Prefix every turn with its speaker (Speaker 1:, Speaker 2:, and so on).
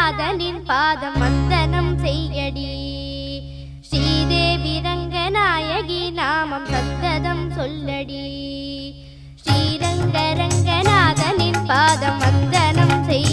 Speaker 1: ரங்கநாதனின் பாதம் வந்தனம் செய்யடி ஸ்ரீதேவி ரங்கநாயகி நாமம் சந்ததம் சொல்லடி ஸ்ரீரங்க ரங்கநாதனின் பாதம் வந்தனம் செய்ய